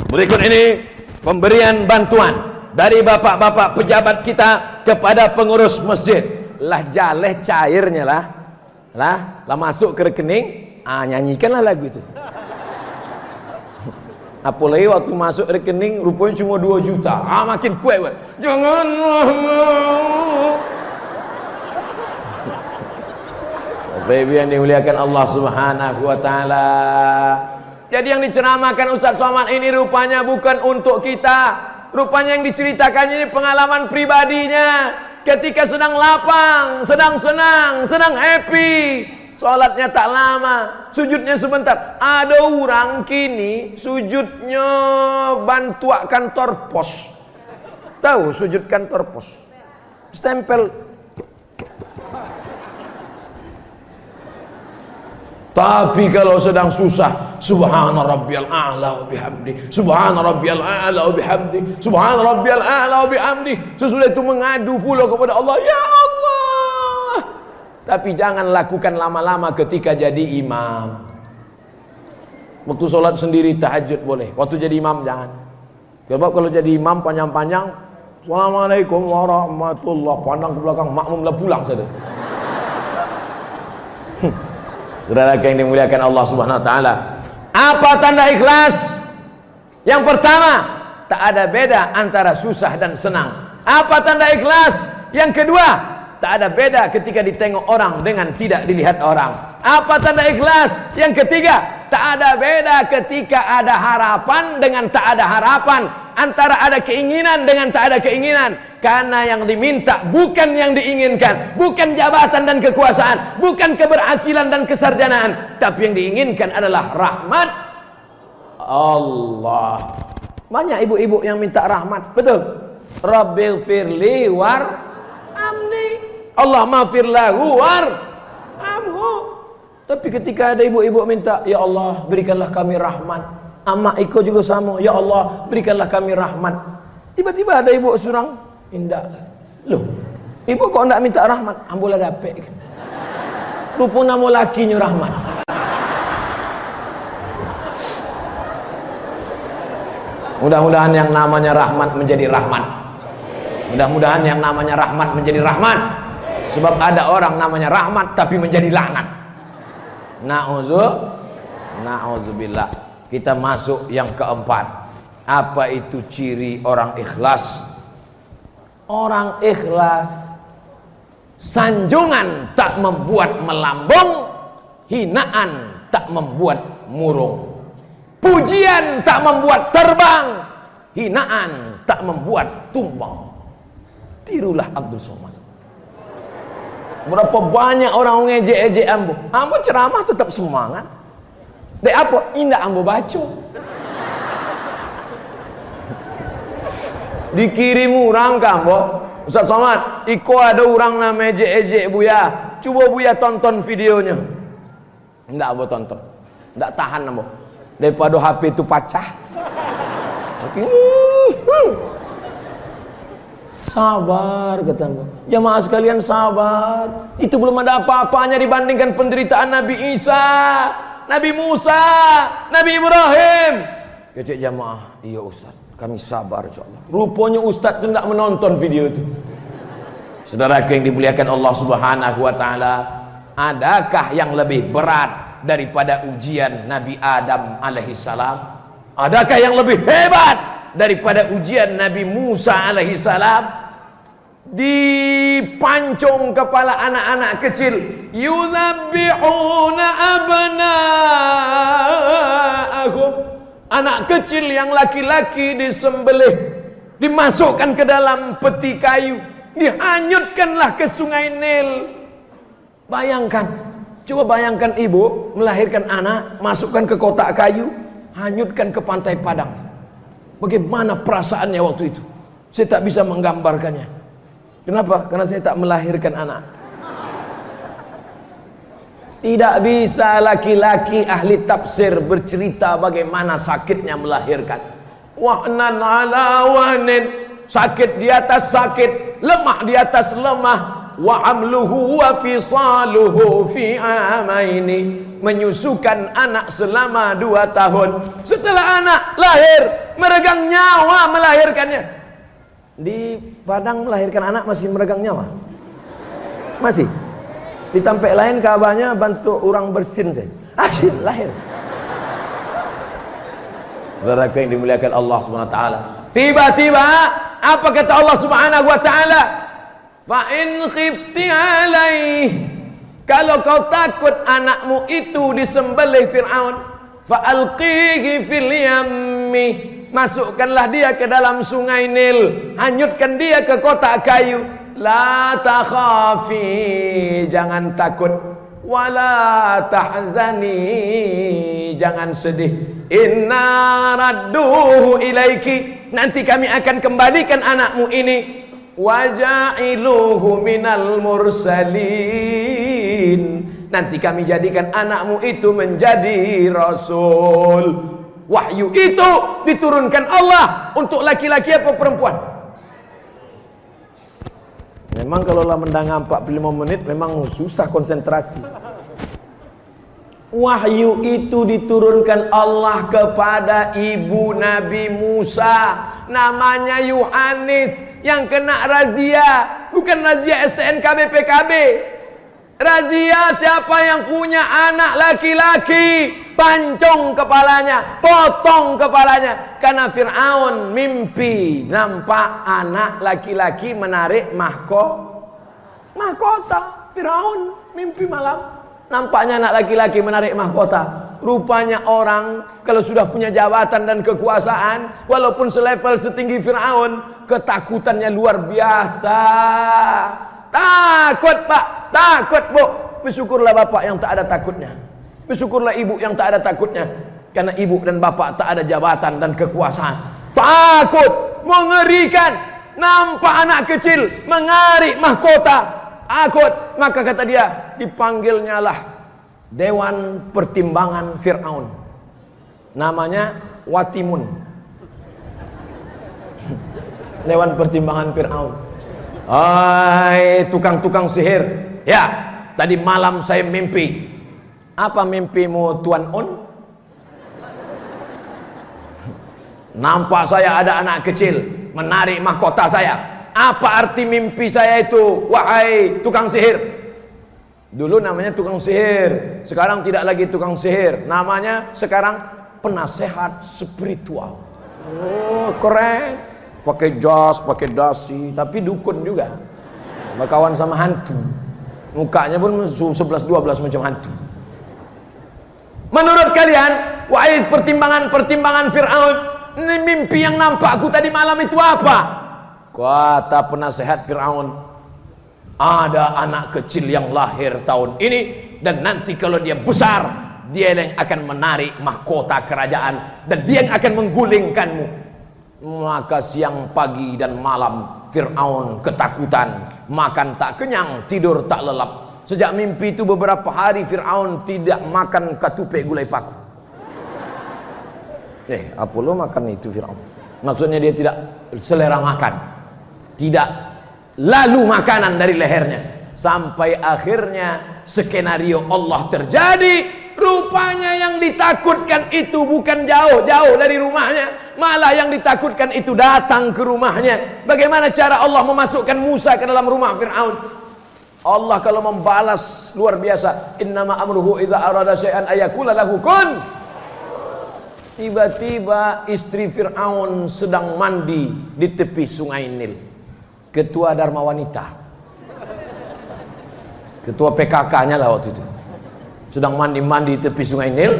Berikut ini pemberian bantuan dari bapak-bapak pejabat kita kepada pengurus masjid. Lah jaleh cairnya lah masuk ke rekening, nyanyikanlah lagu itu. Apalagi waktu masuk rekening rupanya cuma 2 juta. Makin kuat. Janganlah mau. Baby yang dimuliakan Allah Subhanahu wa taala. Jadi yang diceramahkan Ustaz Somad ini rupanya bukan untuk kita. Rupanya yang diceritakannya ini pengalaman pribadinya. Ketika sedang lapang, sedang senang, sedang happy. Sholatnya tak lama, sujudnya sebentar. Ada orang kini sujudnya bantua kantor pos. Tahu sujud kantor pos? Stempel. Tapi kalau sedang susah, subhana rabbiyal a'la wa bihamdi, subhana rabbiyal a'la wa bihamdi, subhana rabbiyal a'la wa bihamdi. Sesudah itu mengadu pula kepada Allah, ya Allah. Tapi jangan lakukan lama-lama ketika jadi imam. Waktu sholat sendiri tahajud boleh, waktu jadi imam jangan. Sebab kalau jadi imam panjang-panjang, assalamualaikum warahmatullahi, pandang ke belakang, makmumlah pulang saja. Saudara yang dimuliakan Allah Subhanahu wa taala. Apa tanda ikhlas? Yang pertama, tak ada beda antara susah dan senang. Apa tanda ikhlas? Yang kedua, tak ada beda ketika ditengok orang dengan tidak dilihat orang. Apa tanda ikhlas? Yang ketiga, tak ada beda ketika ada harapan dengan tak ada harapan, antara ada keinginan dengan tak ada keinginan. Karena yang diminta bukan yang diinginkan, bukan jabatan dan kekuasaan, bukan keberhasilan dan kesarjanaan, tapi yang diinginkan adalah rahmat Allah. Banyak ibu-ibu yang minta rahmat, betul? Rabbil firli war amni, Allah maghfir lahu war amhu. Tapi ketika ada ibu-ibu minta, ya Allah berikanlah kami rahmat. Amak Iko juga sama, ya Allah berikanlah kami rahmat. Tiba-tiba ada ibu surang, indah. Loh, ibu kok enggak minta rahmat? Ambolah dapet kan. Rupa nama lakinya rahmat. Mudah-mudahan yang namanya rahmat menjadi rahmat. Mudah-mudahan yang namanya rahmat menjadi rahmat. Sebab ada orang namanya rahmat tapi menjadi laknat. Na'udzubillah. Kita masuk yang keempat. Apa itu ciri orang ikhlas? Orang ikhlas, sanjungan tak membuat melambung, hinaan tak membuat murung, pujian tak membuat terbang, hinaan tak membuat tumbang. Tirulah Abdul Somad. Berapa banyak orang ngejek-ejek ambo. Ambo ceramah tetap semangat. Dek apa? Indah ambo baca. Dikirim orang kan ambo. Ustaz Somad, iko ada orang nama ejek-ejek Buya. Coba Buya tonton videonya. Enggak ambo tonton. Enggak tahan ambo. Daripada HP itu pecah. Sabar kata ambo. Jamaah sekalian sabar. Itu belum ada apa-apanya dibandingkan penderitaan Nabi Isa, Nabi Musa, Nabi Ibrahim. Kecik jamaah, iya Ustaz, kami sabar insyaallah. Rupanya Ustaz itu tidak menonton video itu. Saudara yang dimuliakan Allah Subhanahu wa taala, adakah yang lebih berat daripada ujian Nabi Adam alaihi salam? Adakah yang lebih hebat daripada ujian Nabi Musa alaihi salam? Dipancung kepala anak-anak kecil, yuzabbihuna abna'ahum, anak kecil yang laki-laki disembelih, dimasukkan ke dalam peti kayu, dihanyutkanlah ke sungai Nil. Bayangkan, Coba bayangkan ibu melahirkan anak, masukkan ke kotak kayu, hanyutkan ke pantai Padang. Bagaimana perasaannya waktu itu? Saya tak bisa menggambarkannya. Kenapa? Karena saya tak melahirkan anak. Tidak bisa laki-laki ahli tafsir bercerita bagaimana sakitnya melahirkan. Wahnan ala wahnin, sakit di atas sakit, lemah di atas lemah. Wa hamluhu wa fisaluhu fi amaini, menyusukan anak selama 2 tahun. Setelah anak lahir, meregang nyawa melahirkannya. Di Padang melahirkan anak masih meregang nyawa? Masih? Di tempat lain kabarnya bantu orang bersin saya. Asyik lahir. Saudaraku yang dimuliakan Allah Subhanahu wa taala. Tiba-tiba apa kata Allah Subhanahu wa taala? Fa in khifti alaih, kalau kau takut anakmu itu disembelih Fir'aun, fa alqihi fil yammi, masukkanlah dia ke dalam sungai Nil, hanyutkan dia ke kotak kayu. La takhafi, jangan takut, wala tahzani, jangan sedih. Inna radduhu ilaiki, nanti kami akan kembalikan anakmu ini. Waja'iluhu minal mursalin, nanti kami jadikan anakmu itu menjadi rasul. Wahyu itu diturunkan Allah untuk laki-laki apa perempuan? Memang kalau lah mendengar 45 menit memang susah konsentrasi. Wahyu itu diturunkan Allah kepada ibu Nabi Musa, namanya Yohanes. Yang kena razia, bukan razia STNKB PKB. Razia siapa yang punya anak laki-laki, pancung kepalanya, potong kepalanya. Karena Fir'aun mimpi nampak anak laki-laki menarik mahkota. Fir'aun mimpi malam, nampaknya anak laki-laki menarik mahkota. Rupanya orang kalau sudah punya jabatan dan kekuasaan, walaupun selevel setinggi Fir'aun, ketakutannya luar biasa. Takut pak, takut bu. Bersyukurlah bapak yang tak ada takutnya. Bersyukurlah ibu yang tak ada takutnya. Karena ibu dan bapak tak ada jabatan dan kekuasaan. Takut, mengerikan. Nampak anak kecil mengarik mahkota, takut. Maka kata dia, dipanggilnya lah Dewan Pertimbangan Fir'aun, namanya Watimun. Dewan Pertimbangan Fir'aun. Hai tukang-tukang sihir, ya tadi malam saya mimpi. Apa mimpimu Tuan On? Nampak saya ada anak kecil menarik mahkota saya. Apa arti mimpi saya itu, wahai tukang sihir? Dulu namanya tukang sihir, sekarang tidak lagi tukang sihir, namanya sekarang penasehat spiritual. Oh keren, pakai jas, pakai dasi, tapi dukun juga, berkawan sama hantu, mukanya pun 11-12 macam hantu. Menurut kalian, wahai pertimbangan Fir'aun, ini mimpi yang nampakku tadi malam itu apa? Kata penasehat Fir'aun, ada anak kecil yang lahir tahun ini, dan nanti kalau dia besar, dia yang akan menarik mahkota kerajaan, dan dia yang akan menggulingkanmu. Maka siang, pagi, dan malam Fir'aun ketakutan, makan tak kenyang, tidur tak lelap. Sejak mimpi itu beberapa hari Fir'aun tidak makan katupe gulai paku. Apa lo makan itu Fir'aun? Maksudnya dia tidak selera makan, tidak lalu makanan dari lehernya. Sampai akhirnya skenario Allah terjadi. Rupanya yang ditakutkan itu bukan jauh-jauh dari rumahnya, malah yang ditakutkan itu datang ke rumahnya. Bagaimana cara Allah memasukkan Musa ke dalam rumah Fir'aun? Allah kalau membalas luar biasa. Innama amruhu idza arada syai'an ayaqula lahu kun. Tiba-tiba istri Fir'aun sedang mandi di tepi sungai Nil. Ketua Dharma Wanita, ketua PKK-nya lah waktu itu, sedang mandi-mandi di tepi sungai Nil.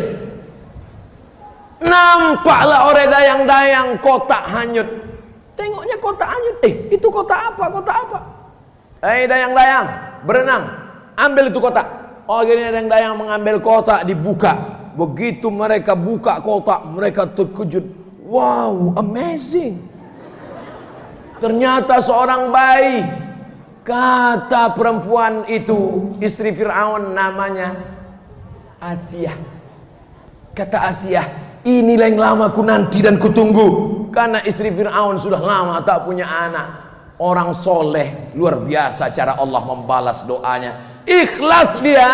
Nampaklah oleh dayang-dayang kotak hanyut. Tengoknya kotak hanyut. Itu kotak apa? Kotak apa? Dayang-dayang berenang, ambil itu kotak. Akhirnya ada yang mengambil kotak, dibuka. Begitu mereka buka kotak, mereka terkejut. Wow, amazing. Ternyata seorang bayi. Kata perempuan itu, istri Fir'aun, namanya Asiyah. Kata Asiyah, inilah yang lama ku nanti dan kutunggu. Karena istri Fir'aun sudah lama tak punya anak. Orang soleh, luar biasa cara Allah membalas doanya. Ikhlas dia,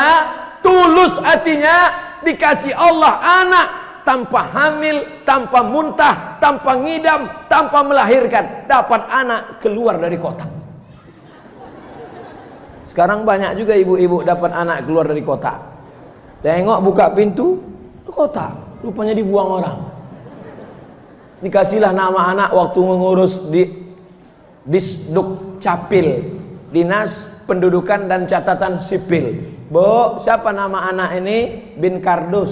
tulus hatinya, dikasih Allah anak, tanpa hamil, tanpa muntah, tanpa ngidam, tanpa melahirkan, dapat anak keluar dari kotak. Sekarang banyak juga ibu-ibu dapat anak keluar dari kotak. Tengok buka pintu, kotak, rupanya dibuang orang. Dikasihlah nama anak waktu mengurus di Disduk Capil, Dinas Pendudukan dan Catatan Sipil. Bu, siapa nama anak ini? Bin Kardus.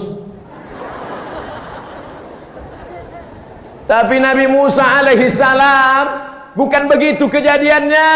Tapi Nabi Musa alaihi salam bukan begitu kejadiannya.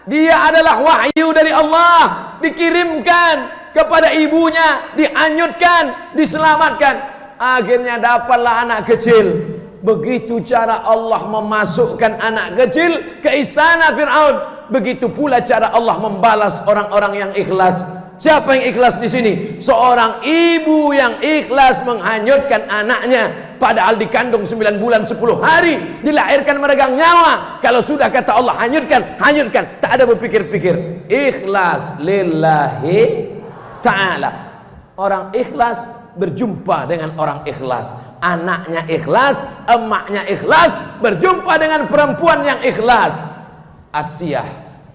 Dia adalah wahyu dari Allah, dikirimkan kepada ibunya, dianyutkan, diselamatkan. Akhirnya dapatlah anak kecil. Begitu cara Allah memasukkan anak kecil ke istana Fir'aun. Begitu pula cara Allah membalas orang-orang yang ikhlas. Siapa yang ikhlas di sini? Seorang ibu yang ikhlas menghanyutkan anaknya, padahal dikandung 9 bulan 10 hari, dilahirkan meregang nyawa. Kalau sudah kata Allah hanyutkan, hanyutkan, tak ada berpikir-pikir. Ikhlas lillahi ta'ala. Orang ikhlas berjumpa dengan orang ikhlas. Anaknya ikhlas, emaknya ikhlas, berjumpa dengan perempuan yang ikhlas. Asiyah,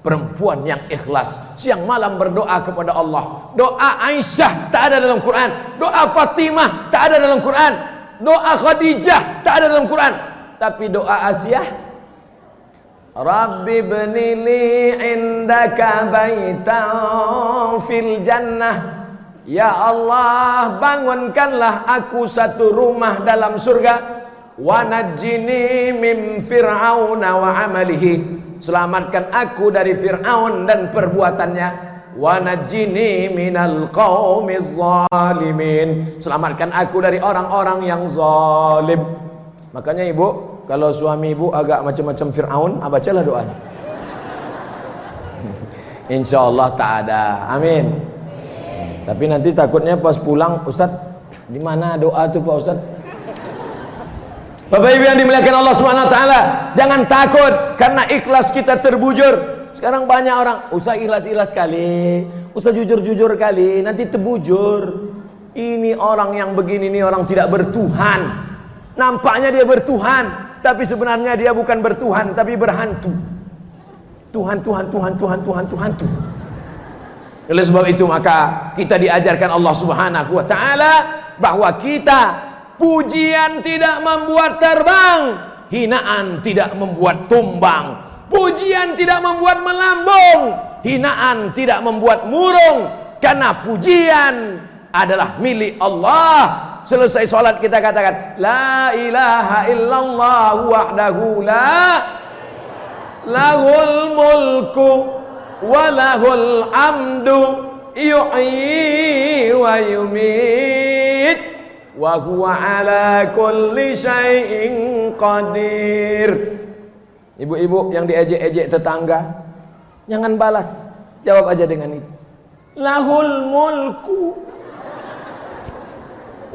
perempuan yang ikhlas, siang malam berdoa kepada Allah. Doa Aisyah tak ada dalam Quran, doa Fatimah tak ada dalam Quran, doa Khadijah tak ada dalam Quran. Tapi doa Asiyah, Rabbi bnili indaka baitan fil jannah. Ya Allah, bangunkanlah aku satu rumah dalam surga. Wa najjini min fir'auna wa amalihi. Selamatkan aku dari Fir'aun dan perbuatannya. Wa najjini minal qaumiz zalimin. Selamatkan aku dari orang-orang yang zalim. Makanya ibu, kalau suami ibu agak macam-macam Fir'aun, bacalah doanya. Insyaallah tak ada. Amin. Tapi nanti takutnya pas pulang, Ustaz, di mana doa tuh Pak Ustaz? Bapak Ibu yang dimuliakan Allah Subhanahu wa taala, jangan takut karena ikhlas kita terbujur. Sekarang banyak orang, Ustaz ikhlas-ikhlas kali, Ustaz jujur-jujur kali, nanti terbujur. Ini orang yang begini ini orang tidak bertuhan. Nampaknya dia bertuhan, tapi sebenarnya dia bukan bertuhan, tapi berhantu. Tuhan. Oleh sebab itu maka kita diajarkan Allah Subhanahu wa taala bahwa kita, pujian tidak membuat terbang, hinaan tidak membuat tumbang. Pujian tidak membuat melambung, hinaan tidak membuat murung. Karena pujian adalah milik Allah. Selesai sholat kita katakan la ilaha illallah wahdahu la lahul mulku walahul amdu yuhyi wa yumit wa huwa ala kulli syai'in qadir. Ibu-ibu yang diejek-ejek tetangga, jangan balas, jawab aja dengan itu. Lahul mulku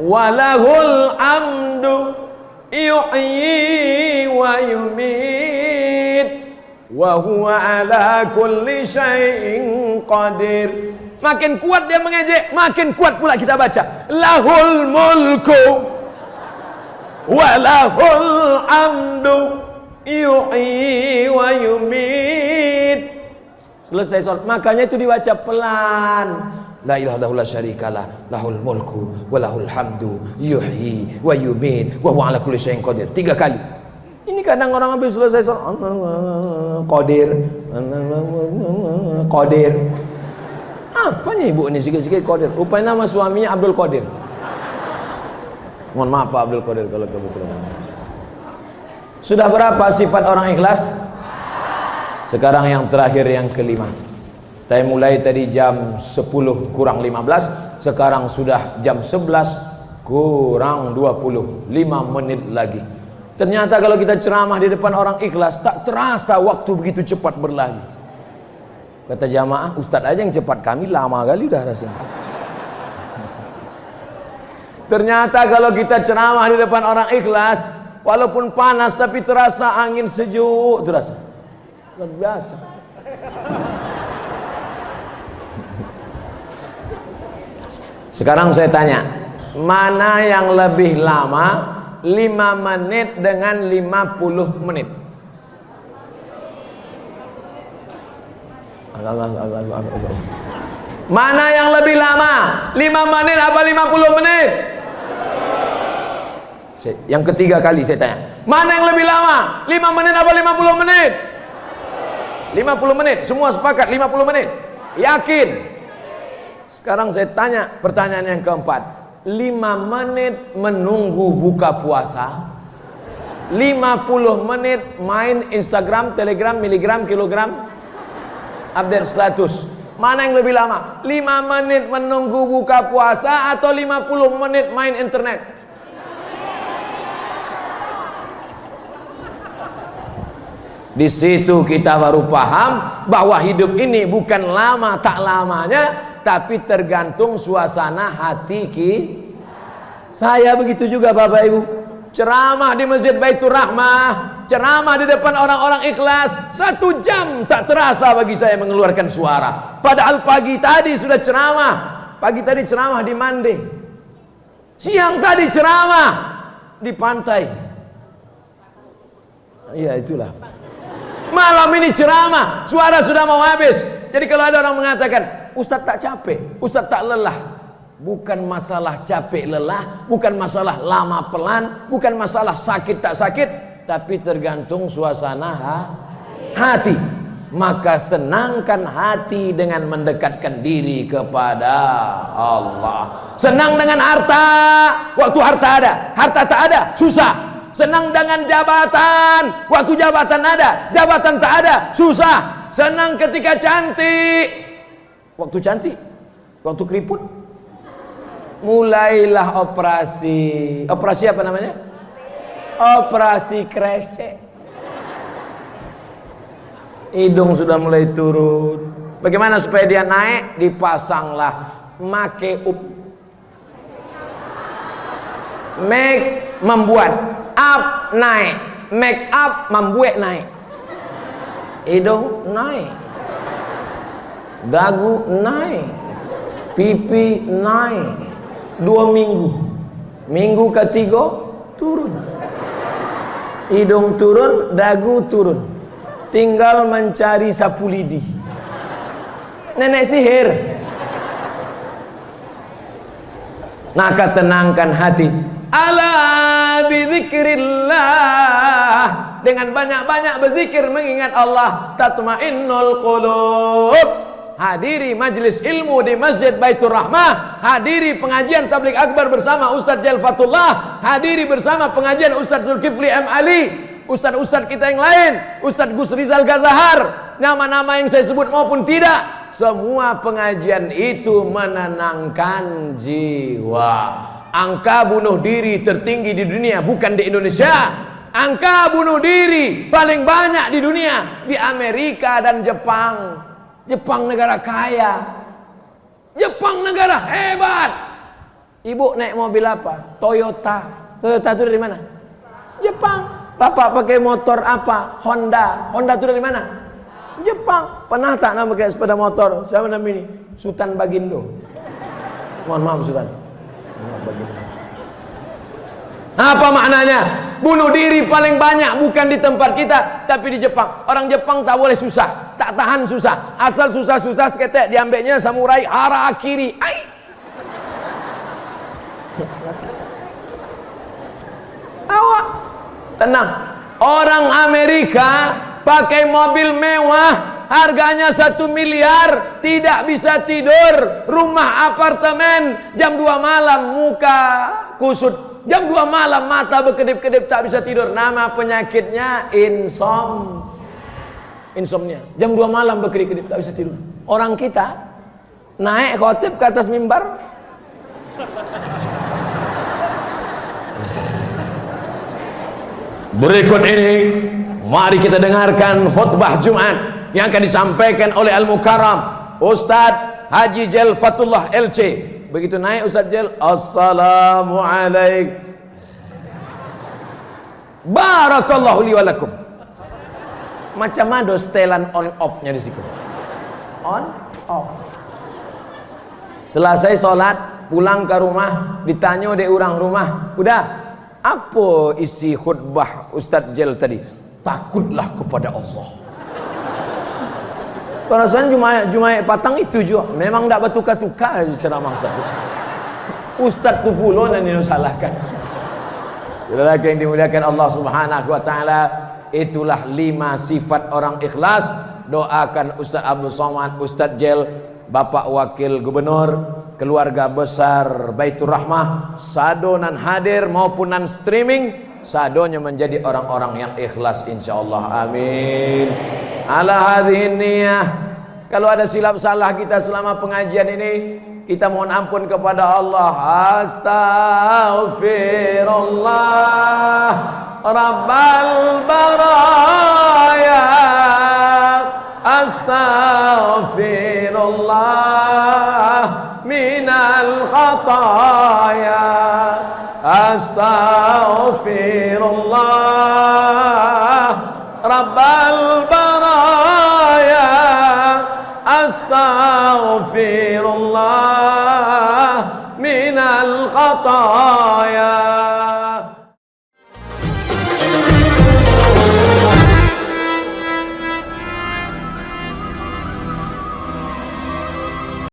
walahul amdu yuhyi wa yumit wa huwa ala kulli syai'in qadir. Makin kuat dia mengejek, makin kuat pula kita baca lahul mulku wa lahul amdu yuhyi wa yumit. Selesai sholat, makanya itu dibaca pelan. La ilaha illallah syarikalah, lahul mulku wa lahul hamdu yuhyi wa yumit wa huwa ala kulli syai'in qadir. 3 kali. Ini kadang orang habis selesai sholat Qadir. Apanya ibu ini sikit-sikit Qadir? Rupanya nama suaminya Abdul Qadir. Mohon maaf Pak Abdul Qadir kalau kebetulan. Sudah berapa sifat orang ikhlas? Sekarang yang terakhir, yang kelima. Saya mulai tadi jam 10 kurang 15, sekarang sudah jam 11 kurang 20, 5 menit lagi. Ternyata kalau kita ceramah di depan orang ikhlas, tak terasa waktu begitu cepat berlalu. Kata jamaah, Ustadz aja yang cepat, kami lama kali udah rasanya. Ternyata kalau kita ceramah di depan orang ikhlas, walaupun panas tapi terasa angin sejuk, terasa luar biasa. Sekarang saya tanya, mana yang lebih lama 5 menit dengan 50 menit? Mana yang lebih lama? 5 menit apa 50 menit? Yang ketiga kali saya tanya, mana yang lebih lama? 5 menit apa 50 menit? 50 menit, semua sepakat 50 menit. Yakin? Sekarang saya tanya pertanyaan yang keempat, 5 menit menunggu buka puasa, 50 menit main Instagram, Telegram, miligram, kilogram, update status. Mana yang lebih lama? 5 menit menunggu buka puasa atau 50 menit main internet? Di situ kita baru paham bahwa hidup ini bukan lama tak lamanya, tapi tergantung suasana hati saya. Begitu juga Bapak Ibu, ceramah di Masjid Baitur Rahmah, ceramah di depan orang-orang ikhlas, 1 jam tak terasa bagi saya mengeluarkan suara. Padahal pagi tadi sudah ceramah, pagi tadi ceramah di Mande, siang tadi ceramah di pantai. Iya itulah. Malam ini ceramah, suara sudah mau habis. Jadi kalau ada orang mengatakan, Ustadz tak capek, Ustadz tak lelah, bukan masalah capek lelah, bukan masalah lama pelan, bukan masalah sakit tak sakit, tapi tergantung suasana hati. Maka senangkan hati dengan mendekatkan diri kepada Allah. Senang dengan harta, waktu harta ada, harta tak ada, susah. Senang dengan jabatan, waktu jabatan ada, jabatan tak ada, susah. Senang ketika cantik, waktu cantik, waktu keriput, mulailah operasi. Operasi apa namanya? Operasi kresek. Hidung sudah mulai turun. Bagaimana supaya dia naik? Dipasanglah make up. Make membuat, up naik, make up membuat naik. Hidung naik, dagu naik, pipi naik. 2 minggu, minggu ketiga turun, hidung turun, dagu turun, tinggal mencari sapu lidi. Nenek sihir. Maka tenangkan hati. Ala bizikrillah, dengan banyak-banyak berzikir mengingat Allah, tatmainnul qulub. Hadiri majlis ilmu di Masjid Baitur Rahmah, hadiri pengajian tabligh akbar bersama Ustadz Jalfatullah, hadiri bersama pengajian Ustadz Zulkifli M. Ali, Ustadz-ustadz kita yang lain, Ustadz Gus Rizal Gazahar, nama-nama yang saya sebut maupun tidak, semua pengajian itu menenangkan jiwa. Angka bunuh diri tertinggi di dunia bukan di Indonesia. Angka bunuh diri paling banyak di dunia di Amerika dan Jepang. Jepang negara kaya, Jepang negara hebat. Ibu naik mobil apa? Toyota. Toyota itu dari mana? Jepang. Bapak pakai motor apa? Honda. Honda itu dari mana? Jepang. Pernah tak nama pakai sepeda motor? Siapa nama ini? Sultan Bagindo. Mohon maaf Sultan. Apa maknanya? Bunuh diri paling banyak bukan di tempat kita, tapi di Jepang. Orang Jepang tak boleh susah, tak tahan susah. Asal susah-susah seketek diambilnya samurai harakiri. Ai. Awak tenang. Orang Amerika pakai mobil mewah, harganya 1 miliar, tidak bisa tidur, rumah apartemen, jam 2 malam muka kusut, jam 2 malam mata berkedip-kedip tak bisa tidur. Nama penyakitnya insomnia. Jam 2 malam berkedip-kedip tak bisa tidur. Orang kita naik khotib ke atas mimbar, berikut ini mari kita dengarkan khutbah Jumat yang akan disampaikan oleh Al-Mukarram Ustadz Haji Jel Fatullah LC. Begitu naik Ustadz Jel, Assalamualaikum, barakallahu li walakum. Macam mana setelan on off nya di situ? On off. Selesai sholat, pulang ke rumah, ditanya oleh orang rumah, udah apa isi khutbah Ustadz Jel tadi? Takutlah kepada Allah. Perasaan Jumaat Patang itu juga memang tak bertukar-tukar ceramah Ustadz tu pula yang disalahkan. Saudara yang dimuliakan Allah Subhanahu wa taala, itulah 5 sifat orang ikhlas. Doakan Ustaz Abdul Somad, Ustaz Jel, Bapak Wakil Gubernur, keluarga besar Baitur Rahmah, sado nan hadir maupun nan streaming, sadonya menjadi orang-orang yang ikhlas insyaallah. Amin. Ala hadhihi niyah. Kalau ada silap salah kita selama pengajian ini, kita mohon ampun kepada Allah. Astaghfirullah Rabbal baraya, astaghfirullah minal khataya, astaghfirullah Rabbal baraya, astaghfirullah minal khataya.